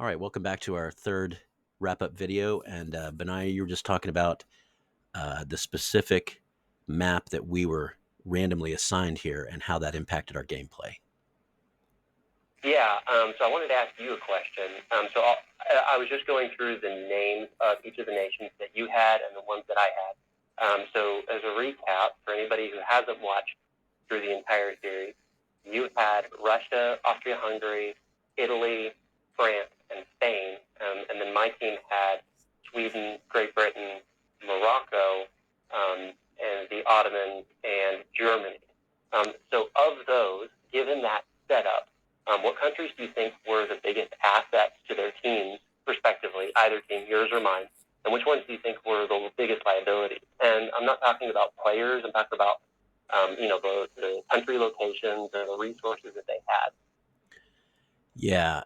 All right, welcome back to our third wrap-up video. And Beniah, you were just talking about the specific map that we were randomly assigned here and how that impacted our gameplay. Yeah, so I wanted to ask you a question. I was just going through the names of each of the nations that you had and the ones that I had. So as a recap, for anybody who hasn't watched through the entire series, you had Russia, Austria-Hungary, Italy, France, and Spain. And then my team had Sweden, Great Britain, Morocco, and the Ottomans, and Germany. So of those, given that setup, what countries do you think were the biggest assets to their teams, respectively, either team, yours or mine? And which ones do you think were the biggest liabilities? And I'm not talking about players. I'm talking about, the country locations and the resources that they had. Yeah,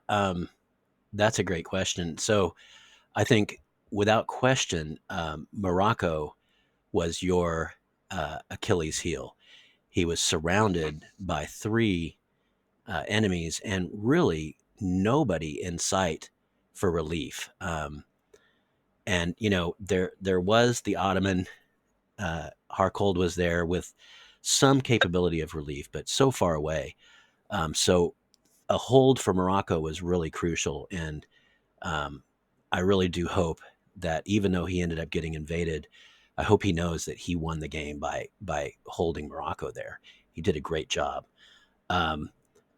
that's a great question. So I think without question, Morocco was your Achilles heel. He was surrounded by three enemies and really nobody in sight for relief. And there was the Ottoman. Harcold was there with some capability of relief, but so far away. So a hold for Morocco was really crucial, and um, I really do hope that even though he ended up getting invaded, I hope he knows that he won the game by holding Morocco there. He did a great job. Um,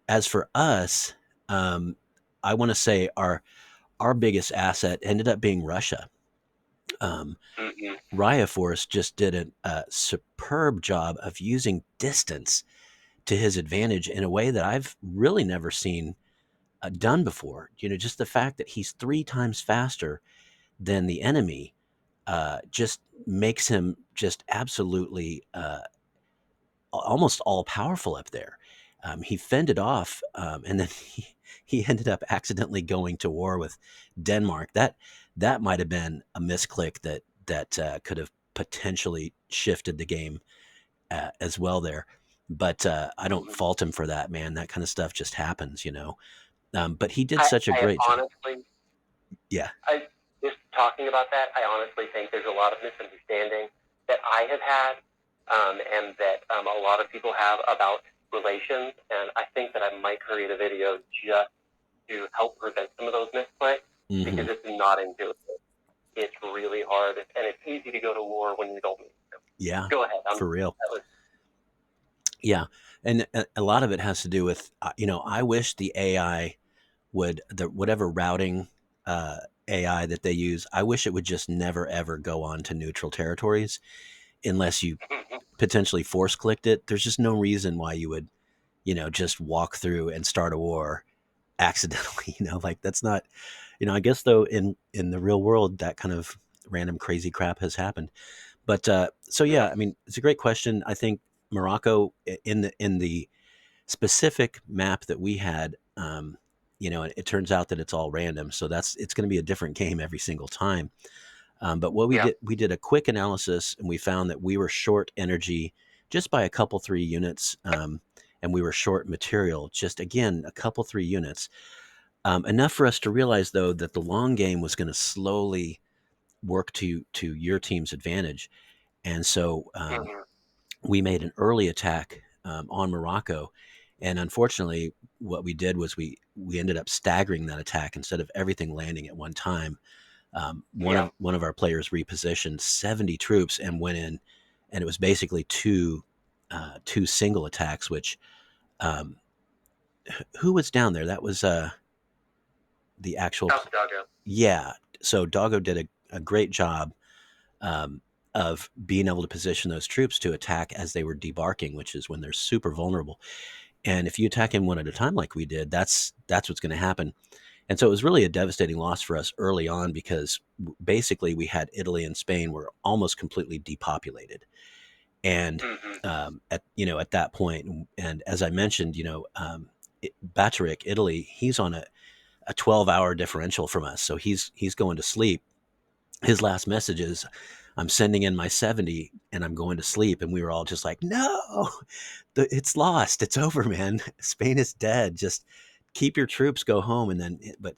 as for us, um, I want to say our biggest asset ended up being Russia. Um, Mm-hmm. Raya Force just did a superb job of using distance to his advantage in a way that I've really never seen done before. Just the fact that he's three times faster than the enemy just makes him just absolutely almost all powerful up there. He fended off, and then he ended up accidentally going to war with Denmark. That might have been a misclick that could have potentially shifted the game as well there. But I don't Mm-hmm. fault him for that, man. That kind of stuff just happens. But he did I, such a I great job. honestly, Yeah. I just talking about that, I honestly think there's a lot of misunderstanding that I have had, and that a lot of people have about relations. And I think that I might create a video just to help prevent some of those misplays Hmm. because it's not intuitive. It's really hard, and it's easy to go to war when you don't mean to. Yeah. Go ahead. For real. That was Yeah. And a lot of it has to do with, I wish the AI whatever routing uh, AI that they use, I wish it would just never ever go on to neutral territories unless you potentially force clicked it. There's just no reason why you would, just walk through and start a war accidentally. Like that's not, I guess though in the real world that kind of random crazy crap has happened. But so yeah, I mean, it's a great question. I think Morocco in the specific map that we had, it turns out that it's all random, so it's going to be a different game every single time. But what yeah. we did a quick analysis, and we found that we were short energy just by a couple three units, and we were short material, just again a couple three units, enough for us to realize though that the long game was going to slowly work to your team's advantage, and so Mm-hmm. we made an early attack on Morocco, and unfortunately, what we did was we ended up staggering that attack instead of everything landing at one time. Yeah. One of our players repositioned 70 troops and went in, and it was basically two single attacks. Which um, who was down there? That was the actual South Chicago. yeah. So Doggo did a great job um, of being able to position those troops to attack as they were debarking, which is when they're super vulnerable. And if you attack him one at a time like we did, that's what's going to happen. And so it was really a devastating loss for us early on because basically we had Italy and Spain were almost completely depopulated. And Mm-hmm. at that point, and as I mentioned, Bataric, Italy, he's on a 12-hour differential from us, so he's going to sleep. His last message is, I'm sending in my 70 and I'm going to sleep. And we were all just like, no, it's lost. It's over, man. Spain is dead. Just keep your troops, go home. And then, but